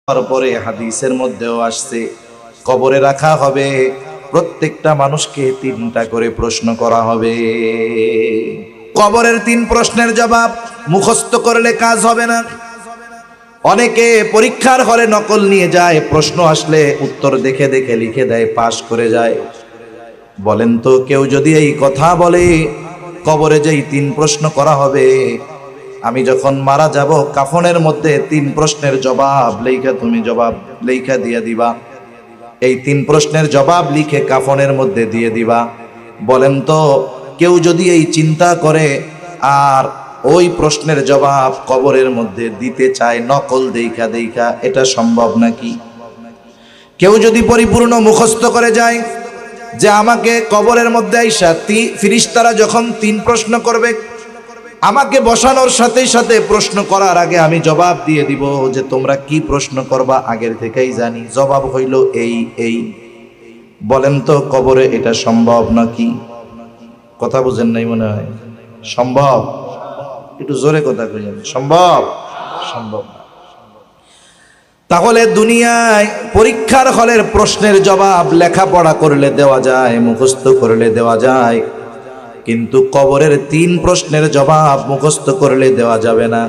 তারপরে হাদিসের মধ্যেও আসছে কবরে রাখা হবে, প্রত্যেকটা মানুষকে 3টা করে প্রশ্ন করা হবে। কবরের 3 প্রশ্নের জবাব মুখস্থ করলে কাজ হবে না। অনেকে পরীক্ষার হলে নকল নিয়ে যায়, প্রশ্ন আসলে উত্তর দেখে দেখে লিখে দেয়, পাশ করে যায়। বলেন তো, কেউ যদি এই কথা বলে কবরে যেই 3 প্রশ্ন করা হবে, আমি যখন মারা যাব কাফনের মধ্যে 3 প্রশ্নের জবাব লেখা তুমি জবাব লেখা দিয়ে দিবা, এই 3 প্রশ্নের জবাব লিখে কাফনের মধ্যে দিয়ে দিবা। বলেন তো, কেউ যদি এই চিন্তা করে আর ওই প্রশ্নের জবাব কবরের মধ্যে দিতে চায় নকল দেখা দেখা, এটা সম্ভব নাকি? কেউ যদি পরিপূর্ণ মুখস্থ করে যায় যে আমাকে কবরের মধ্যে আইসা ফিরিস্তারা যখন 3 প্রশ্ন করবে, আমাকে বসানোর সাথে সাথে প্রশ্ন করার আগে আমি জবাব দিয়ে দিব যে তোমরা কি প্রশ্ন করবা আগের থেকেই জানি, জবাব হইল এই এই। বলেন তো, কবরে এটা সম্ভব নাকি? কথা বুঝেন নাই মনে হয়। সম্ভব? একটু জোরে কথা কইলেন। সম্ভব? সম্ভব না। তাহলে দুনিয়ায় পরীক্ষার হলের প্রশ্নের জবাব লেখাপড়া করলে দেওয়া যায়, মুখস্থ করলে দেওয়া যায়, কিন্তু কবরের 3 প্রশ্নের জবাব মুখস্থ করলে দেওয়া যাবে না।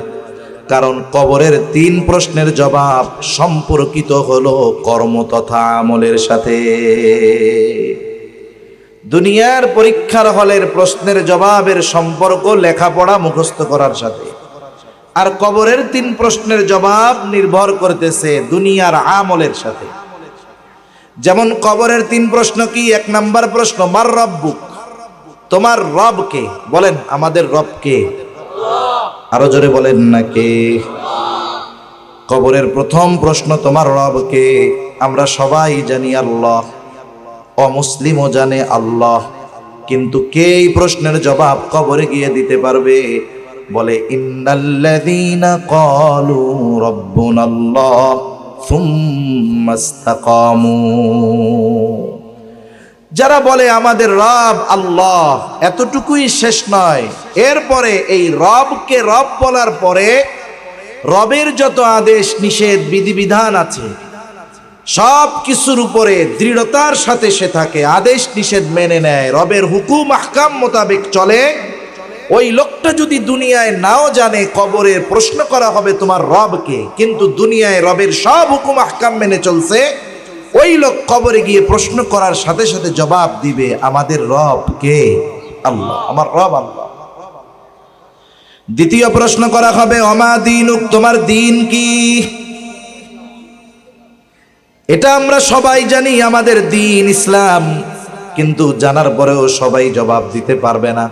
কারণ কবরের 3 প্রশ্নের জবাব সম্পর্কিত হলো কর্ম তথা আমলের সাথে। দুনিয়ার পরীক্ষার হলের প্রশ্নের জবাবের সম্পর্ক লেখাপড়া মুখস্থ করার সাথে, আর কবরের 3 প্রশ্নের জবাব নির্ভর করতেছে দুনিয়ার আমলের সাথে। যেমন কবরের 3 প্রশ্ন কি? 1 নাম্বার প্রশ্ন, মার রব্বুক, তোমার রব কে? বলেন, আমাদের রব কে? আরো জোরে বলেন না কে? কবরের প্রথম প্রশ্ন, তোমার রব কে? আমরা সবাই জানি আল্লাহ, অমুসলিমও জানে আল্লাহ, কিন্তু কে এই প্রশ্নের জবাব কবরে গিয়ে দিতে পারবে? বলে ইন্নাল্লাযীনা ক্বালু রাব্বুনাল্লাহ সুম্মা ইসতাকামু, যারা বলে আমাদের রব আল্লাহ, এতটুকুই শেষ নয়, এরপরে এই রবকে রব বলার পরে রবের যত আদেশ নিষেধ বিধিবিধান আছে সব কিছুর উপরে দৃঢ়তার সাথে সে থাকে, আদেশ নিষেধ মেনে নেয়, রবের হুকুম আহকাম মোতাবেক চলে। ওই লোকটা যদি দুনিয়ায় নাও জানে কবরে প্রশ্ন করা হবে তোমার রবকে, কিন্তু দুনিয়ায় রবের সব হুকুম আহকাম মেনে চলছে, ওই লোক কবরে গিয়ে প্রশ্ন করার সাথে সাথে জবাব দিবে আমাদের রব কে? আল্লাহ, আমার রব আল্লাহ। দ্বিতীয় প্রশ্ন করা হবে অমা দীনুক, তোমার দিন কি? এটা আমরা সবাই জানি আমাদের দিন ইসলাম, কিন্তু জানার পরেও সবাই জবাব দিতে পারবে না।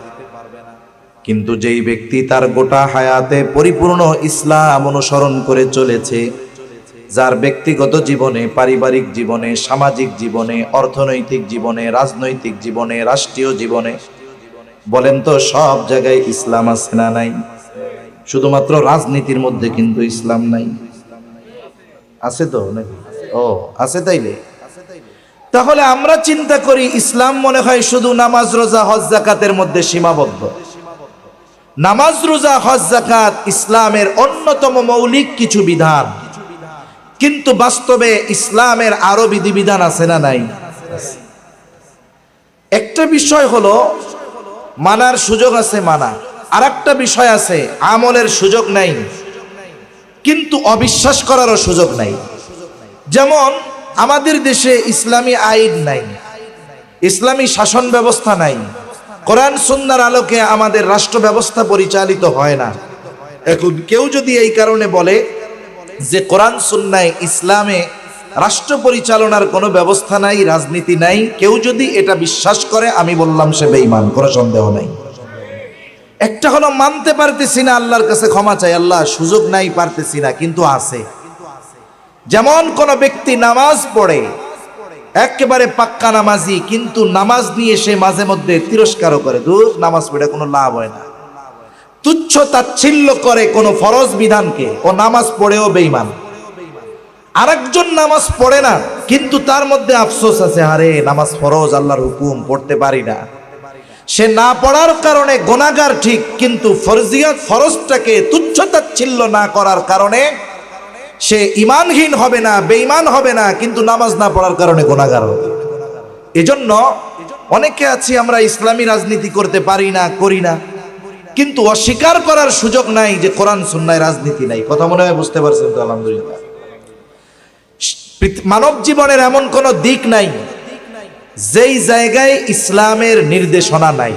কিন্তু যেই ব্যক্তি তার গোটা হায়াতে পরিপূর্ণ ইসলাম অনুসরণ করে চলেছে, যার ব্যক্তিগত জীবনে, পারিবারিক জীবনে, সামাজিক জীবনে, অর্থনৈতিক জীবনে, রাজনৈতিক জীবনে, রাষ্ট্রীয় জীবনে, বলেন তো সব জায়গায় ইসলাম আছে না নাই? শুধুমাত্র রাজনীতির মধ্যে কিন্তু ইসলাম নাই। আছে তো নাকি? ও আছে। তাইলে তাহলে আমরা চিন্তা করি ইসলাম মনে হয় শুধু নামাজ, রোজা, হজ, যাকাতের মধ্যে সীমাবদ্ধ। নামাজ, রোজা, হজ, যাকাত ইসলামের অন্যতম মৌলিক কিছু বিধান, কিন্তু বাস্তবে ইসলামের আরো বিধিবিধান আছে না নাই? একটা বিষয় হলো মানার সুযোগ আছে, মানা, আর একটা বিষয় আছে আমলের সুযোগ নাই, কিন্তু অবিশ্বাস করারও সুযোগ নাই। যেমন আমাদের দেশে ইসলামী আইন নাই, ইসলামী শাসন ব্যবস্থা নাই, কোরআন সুন্নাহর আলোকে আমাদের রাষ্ট্র ব্যবস্থা পরিচালিত হয় না। এখন কেউ যদি এই কারণে বলে যে কোরআন সুন্নায় ইসলামে রাষ্ট্র পরিচালনার কোনো ব্যবস্থা নাই, রাজনীতি নাই, কেউ যদি এটা বিশ্বাস করে, আমি বললাম সে বেঈমান, কোনো সন্দেহ নাই। একটা হলো মানতে পারতেছি না, আল্লাহর কাছে ক্ষমা চাই, আল্লাহ সুযোগ নাই, পারতেছি না, কিন্তু আছে। যেমন কোন ব্যক্তি নামাজ পড়ে, একেবারে পাক্কা নামাজি, কিন্তু নামাজ নিয়ে সে মাঝে মধ্যে তিরস্কারও করে, দূর নামাজ পড়ে কোনো লাভ হয় না, তুচ্ছ তাচ্ছিল্য করে কোনো ফরজ বিধানকে, ও নামাজ পড়েও বেঈমান। আরেকজন নামাজ পড়ে না, কিন্তু তার মধ্যে আফসোস আছে, আরে নামাজ ফরজ, আল্লাহর হুকুম, পড়তে পারি না। সে না পড়ার কারণে গুনাহগার ঠিক, কিন্তু ফরজিয়াত ফরজটাকে তুচ্ছ তাচ্ছিল্য না করার কারণে সে ঈমানহীন হবে না, বেঈমান হবে না, কিন্তু নামাজ না পড়ার কারণে গুনাহগার হবে। এজন্য অনেকে আছি আমরা ইসলামী রাজনীতি করতে পারি না, করি না, কিন্তু অস্বীকার করার সুযোগ নাই যে কোরআন সুন্নায় রাজনীতি নাই। কথা মনে হয় বুঝতে পারছেন তো? আলহামদুলিল্লাহ। মানব জীবনের এমন কোনো দিক নাই যেই জায়গায় ইসলামের নির্দেশনা নাই।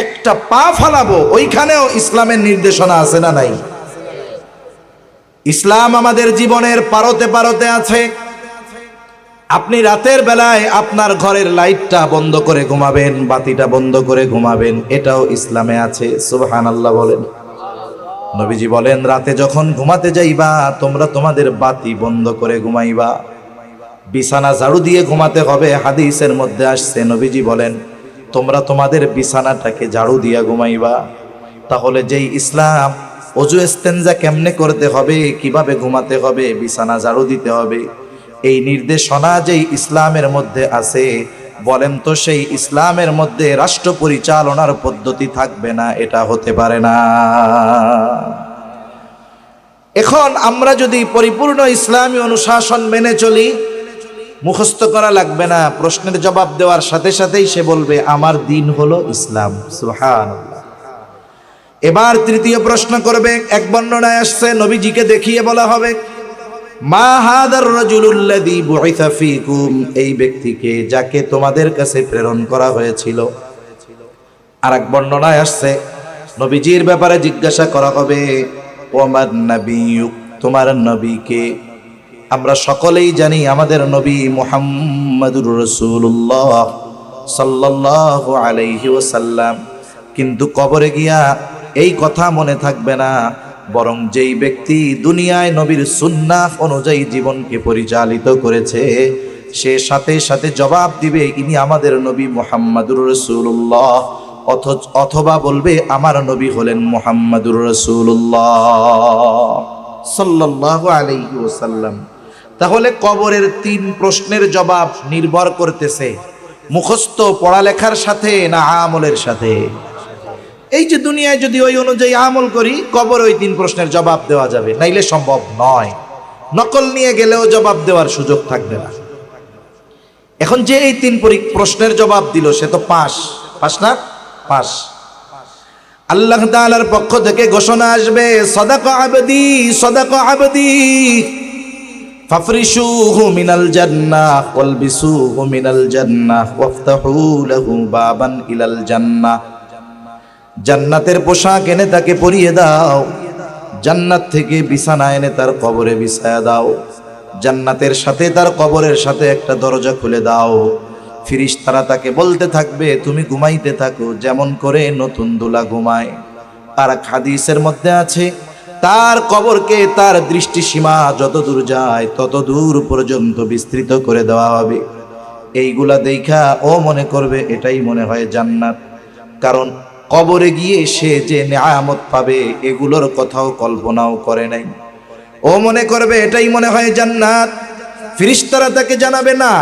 একটা পা ফালাবো ওইখানেও ইসলামের নির্দেশনা আছে না নাই? ইসলাম আমাদের জীবনের পারতে পারতে আছে। আপনি রাতের বেলায় আপনার ঘরের লাইটটা বন্ধ করে ঘুমাবেন, বাতিটা বন্ধ করে ঘুমাবেন, এটাও ইসলামে আছে। সুবহানাল্লাহ বলেন। নবীজি বলেন, রাতে যখন ঘুমাতে যাইবা তোমরা তোমাদের বাতি বন্ধ করে ঘুমাইবা, বিছানা ঝাড়ু দিয়ে ঘুমাতে হবে। হাদিসের মধ্যে আসছে, নবীজি বলেন তোমরা তোমাদের বিছানাটাকে ঝাড়ু দিয়া ঘুমাইবা। তাহলে যেই ইসলাম ওযু ইস্তেনজা কেমনে করতে হবে, কিভাবে ঘুমাতে হবে, বিছানা ঝাড়ু দিতে হবে, এই নির্দেশনা যেই ইসলামের মধ্যে আছে, বলেন তো সেই ইসলামের মধ্যে রাষ্ট্র পরিচালনার পদ্ধতি থাকবে না? এটা হতে পারে না। এখন আমরা যদি পরিপূর্ণ ইসলামী অনুশাসন মেনে চলি, মুখস্থ করা লাগবে না, প্রশ্নের জবাব দেওয়ার সাথে সাথেই সে বলবে আমার দিন হলো ইসলাম। সুবহানাল্লাহ। এবার তৃতীয় প্রশ্ন করবে। এক বর্ণনায় আসছে, নবীজিকে দেখিয়ে বলা হবে মা হাদার রাজুলুল্লাযী বুইসা ফীকুম, এই ব্যক্তিকে যাকে তোমাদের কাছে প্রেরণ করা হয়েছিল। আরেক বর্ণনায় আসছে নবীজির ব্যাপারে জিজ্ঞাসা করা হবে ওমান নাবিয়্যুক, তোমার নবীকে। আমরা সকলেই জানি আমাদের নবী মুহাম্মাদুর রাসূলুল্লাহ সাল্লাল্লাহু আলাইহি ওয়াসাল্লাম, কিন্তু কবরে গিয়া এই কথা মনে থাকবে না, বরং যেই ব্যক্তি দুনিয়ায় নবীর সুন্নাহ অনুযায়ী জীবনকে পরিচালিত করেছে সে সাথে সাথে জবাব দিবে ইনি আমাদের নবী মুহাম্মাদুর রাসূলুল্লাহ, অথবা বলবে আমার নবী হলেন মুহাম্মাদুর রাসূলুল্লাহ সাল্লাল্লাহু আলাইহি ওয়াসাল্লাম। তাহলে কবরের তিন প্রশ্নের জবাব নির্ভর করতেছে মুখস্থ পড়ালেখার সাথে না আমলের সাথে। এই যে দুনিয়ায় যদি ওই অনুযায়ী আমল করি, কবর ওই তিন প্রশ্নের জবাব দেওয়া যাবে, নাইলে সম্ভব নয়। নকল নিয়ে গেলেও জবাব দেওয়ার সুযোগ থাকবে না। এখন যে এই তিন প্রশ্নের জবাব দিল সে তো পাস না? পাস। আল্লাহ তাআলার পক্ষ থেকে ঘোষণা আসবে সাদাকা আবদি, সাদাকা আবদি, ফাফরিশুহু মিনাল জান্নাহ ওয়ালবিসুহু মিনাল জান্নাহ ওয়াফতাহু লাহু বাবান ইলাল জান্নাহ। জান্নাতের পোশাক এনে তাকে পরিয়ে দাও, জান্নাত থেকে বিছানা এনে তার কবরে বিছায়া দাও, জান্নাতের সাথে তার কবরের সাথে একটা দরজা খুলে দাও। ফেরেশতারা তাকে বলতে থাকবে তুমি ঘুমাইতে থাকো যেমন করে নতুন দোলা ঘুমায়। আর হাদিসের মধ্যে আছে তার কবরকে তার দৃষ্টিসীমা যত দূর যায় তত দূর পর্যন্ত বিস্তৃত করে দেওয়া হবে। এইগুলা দেখা ও মনে করবে এটাই মনে হয় জান্নাত, কারণ কবরে গিয়ে সে যে নিয়ামত পাবে এগুলোর কথাও কল্পনাও করে নাই। ও মনে করবে এটাই মনে হয় জান্নাত। ফেরেশতারা তাকে জানাবে না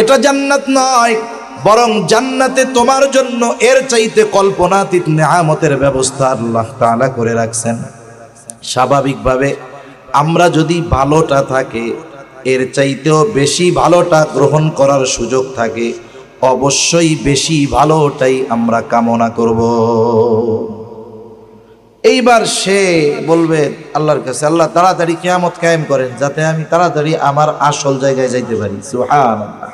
এটা জান্নাত নয়, বরং জান্নাতে তোমার জন্য এর চাইতে কল্পনাতীত নিয়ামতের ব্যবস্থা আল্লাহ তাআলা করে রাখছেন। স্বাভাবিকভাবে আমরা যদি ভালোটা থাকে এর চাইতেও বেশি ভালোটা গ্রহণ করার সুযোগ থাকে, অবশ্যই বেশি ভালোটাই আমরা কামনা করব। এইবার সে বলবে আল্লাহর কাছে আল্লাহ তাড়াতাড়ি কিয়ামত কায়েম করেন যাতে আমি তাড়াতাড়ি আমার আসল জায়গায় যাইতে পারি। সুবহানাল্লাহ।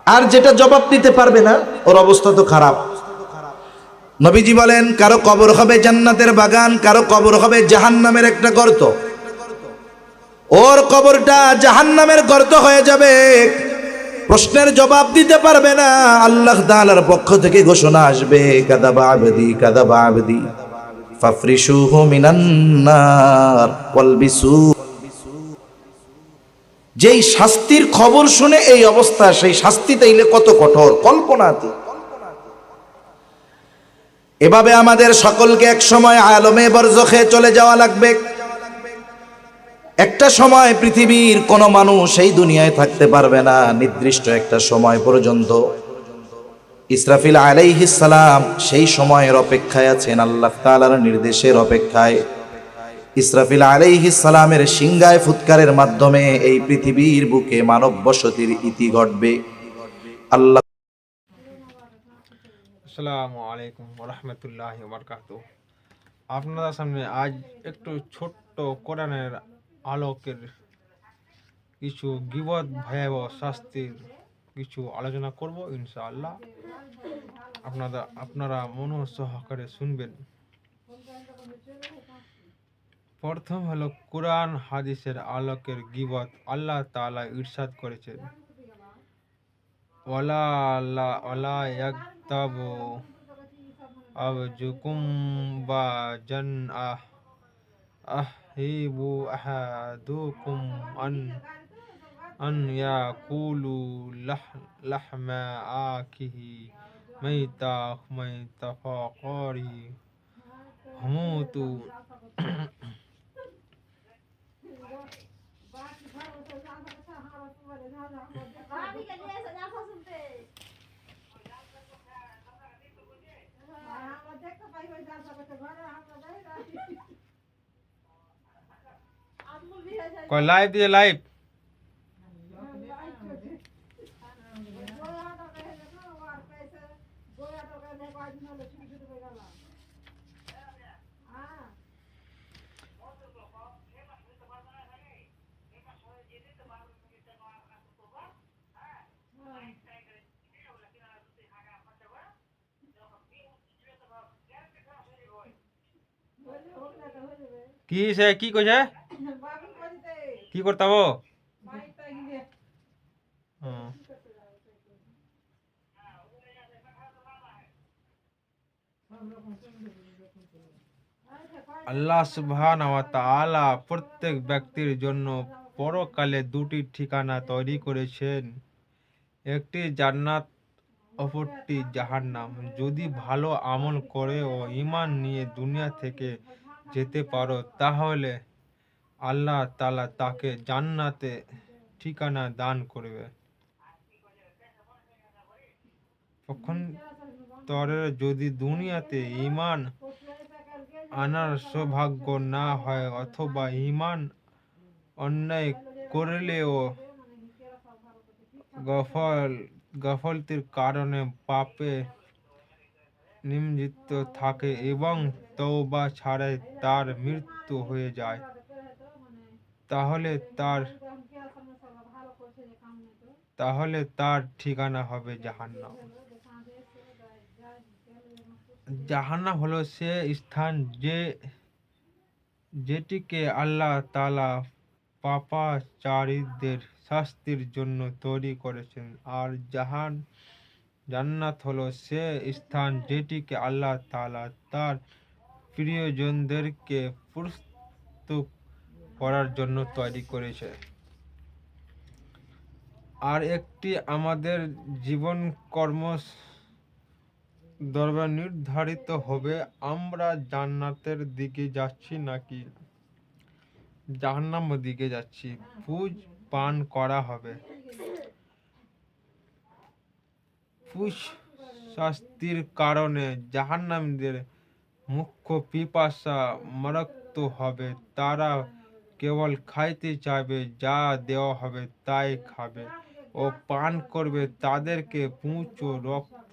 আর যেটা জবাব দিতে পারবে না ওর অবস্থা তো খারাপ। নবীজি বলেন কারো কবর হবে জান্নাতের বাগান, কারো কবর হবে জাহান্নামের একটা গর্ত। ওর কবরটা জাহান্নামের গর্ত হয়ে যাবে, প্রশ্নের জবাব দিতে পারবে না। আল্লাহ তাআলার পক্ষ থেকে ঘোষণা আসবে কাযাবা আবদি, কাযাবা আবদি, ফাফরিশুহু মিনান নার ওয়ালবিসু। যেই শাস্তির খবর শুনে এই অবস্থা, সেই শাস্তি তাইলে কত কঠোর কল্পনাতে। এভাবে আমাদের সকলকে এক সময় আলমে বরজখে চলে যাওয়া লাগবে। একটা সময় পৃথিবীর কোনো মানুষ এই দুনিয়ায় থাকতে পারবে না, নির্দিষ্ট একটা সময় পর্যন্ত। ইসরাফিল আলাইহিস সালাম সেই সময়ের অপেক্ষায় আছেন, আল্লাহ তাআলার নির্দেশের অপেক্ষায়। ইসরাফিল আলাইহিস সালামের সিংহায় ফুৎকারের মাধ্যমে এই পৃথিবীর বুকে মানব বসতির ইতি ঘটবে। আল্লাহ আসসালামু আলাইকুম রহমতুল্লাহি বারকাতুহু। আপনাদের সামনে আজ একটু ছোট্ট কোরআনের আলোকের কিছু গীবত ভয়াবহ শাস্তির কিছু আলোচনা করব ইনশাআল্লাহ। আপনারা মনোযোগ সহকারে শুনবেন। প্রথম হলো কোরআন হাদিসের আলোকের গীবত। আল্লাহ তাআলা ইরশাদ করেছেন, ওয়ালা ইয়াগতাবু আবজুকুম বা জান আহিবু আহাদুকুম আন ইয়াকুলু লাহমা আখিহি মাইতা ফাকারি হুমুতু। কয় লাইভ দিয়ে লাইভ কি সে কি কইছে কি করতাবো? আল্লাহ সুবহানাহু ওয়া তাআলা প্রত্যেক ব্যক্তির জন্য পরকালে দুটি ঠিকানা তৈরি করেছেন, একটি জান্নাত, অপরটি জাহান্নাম। যদি ভালো আমল করে ও ঈমান নিয়ে দুনিয়া থেকে যেতে পারো তাহলে আল্লাহ তাআলা তাকে জান্নাতে ঠিকানা দান করবে। পক্ষান্তরে যদি দুনিয়াতে ঈমান আনার সৌভাগ্য না হয় অথবা ঈমান অন্যায় করলেও গাফলতির কারণে পাপে নিমজ্জিত থাকে এবং তওবা ছাড়াই তার মৃত্যু হয়ে যায়, তাহলে তার ঠিকানা হবে জাহান্নাম। জাহান্নাম হলো সে স্থান যেটিকে আল্লাহ তাআলা পাপাচারীদের শাস্তির জন্য তৈরি করেছেন, আর জান্নাত হলো সে স্থান যেটিকে আল্লাহ তাআলা তার প্রিয়জনদেরকে প্রস্তুত করার জন্য তৈরি করেছে। আর একটি আমাদের জীবন কর্ম দ্বারা নির্ধারিত হবে আমরা জান্নাতের দিকে যাচ্ছি নাকি জাহান্নামের দিকে যাচ্ছি। পুজ পান করা হবে। পুজ শাস্তির কারণে জাহান্নামীদের মুখ্য পিপাসা মরক্ত হবে, তারা কেবল খাইতে চাইবে, যা দেওয়া হবে তাই খাবে ও পান করবে। তাদেরকে পুঁজ ও রক্ত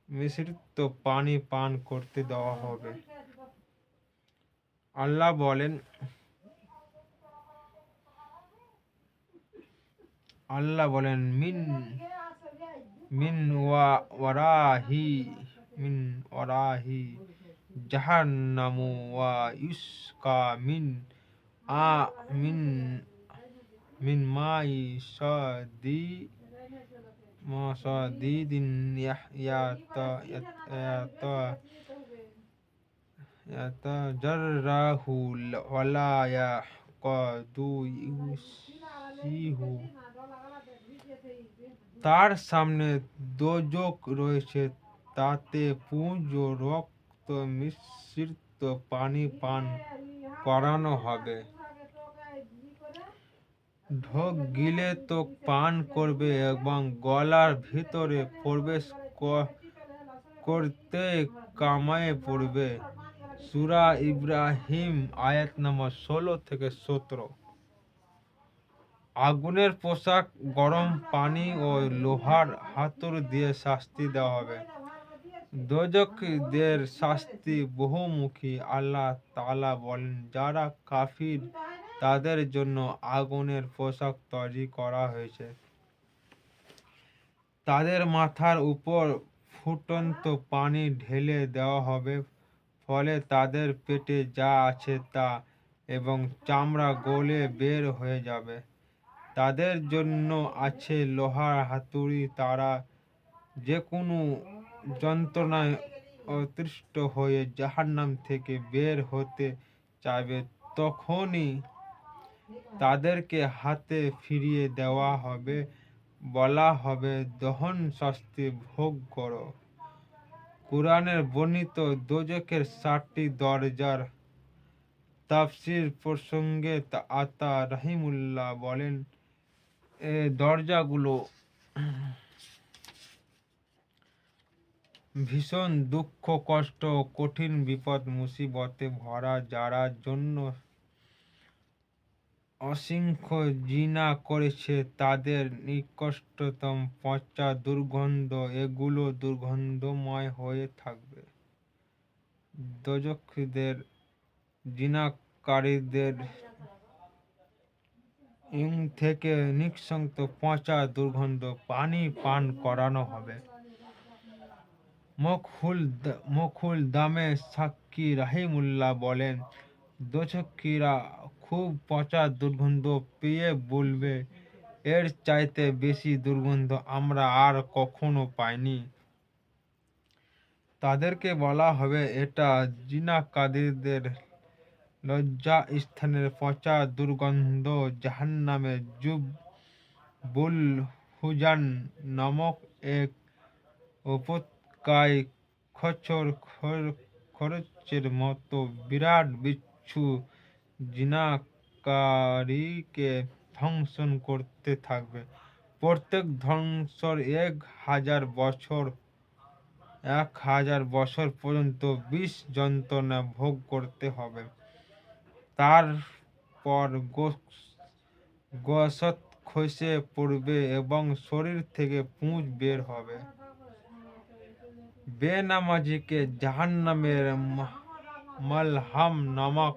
মিশ্রিত পানি পান করতে দেওয়া হবে। আল্লাহ বলেন মিন ওয়ারাহি জাহান্নামু ওয়া ইউসকা মিন মাই সাদিদিন ইয়াতাজাররাহু ওয়ালা ইয়াকাদু ইউসিহু। তার সামনে দোজখ রয়েছে, তাতে পুঁজ ও রক্ত মিশ্রিত পানি পান করানো হবে। ঢোক গিলে তো পান করবে এবং গলার ভিতরে প্রবেশ করতে কামায়ে পড়বে। সূরা ইব্রাহিম আয়াত নম্বর 16 থেকে 17। আগুনের পোশাক, গরম পানি ও লোহার হাতুড়ি দিয়ে শাস্তি দেওয়া হবে। দোজখীদের শাস্তি বহুমুখী। আল্লাহ তাআলা বলেন, যারা কাফির তাদের জন্য আগুনের পোশাক তৈরি করা হয়েছে। তাদের মাথার উপর ফুটন্ত পানি ঢেলে দেওয়া হবে, ফলে তাদের পেটে যা আছে তা এবং চামড়া গলে বের হয়ে যাবে। তাদের জন্য আছে লোহার হাতুড়ি। তারা যে কোনো যন্ত্রণায় অতিষ্ঠ হয়ে জাহান্নাম থেকে বের হতে চাইবে, তখনই তাদেরকে হাতে ফিরিয়ে দেওয়া হবে, বলা হবে, দহন শাস্তি ভোগ করো। কুরআনের বর্ণিত দোজখের 7টি দরজার তাফসীর প্রসঙ্গে আতা রাহিমাহুল্লাহ বলেন, এই দরজাগুলো ভীষণ দুঃখ, কষ্ট ও কঠিন বিপদ মুসিবতে ভরা। যারা জন্য অসংখ্য জিনা করেছে তাদের নিকটতম পচা দুর্গন্ধ এগুলো দুর্গন্ধময় হয়ে থাকবে। দোজখীদের জিনাকারীদের থেকে নিঃসঙ্গত পচা দুর্গন্ধ পানি পান করানো হবে। মখুল দামে সাক্কি রাহিমাহুল্লাহ বলেন, দোজখীরা খুব পচা দুর্গন্ধ পেয়ে বলবে, এর চাইতে বেশি দুর্গন্ধ আমরা আর কখনো পাইনি। তাদেরকে বলা হবে, এটা জিনাকারীদের লজ্জা স্থানের পচা দুর্গন্ধ। জাহান্নামে জুবুল হুজান নামক এক উপত্যকায় খরচের মতো বিরাট বিচ্ছু জিনাকারীকে ধ্বংসন করতে থাকবে। প্রত্যেক ধ্বংসর 1000 বছর পর্যন্ত বিষ যন্ত্রণা ভোগ করতে হবে। তারপর গোশত খসে পড়বে এবং শরীর থেকে পুঁজ বের হবে। বেনামাজিকে জাহান্নামের মালহাম নামক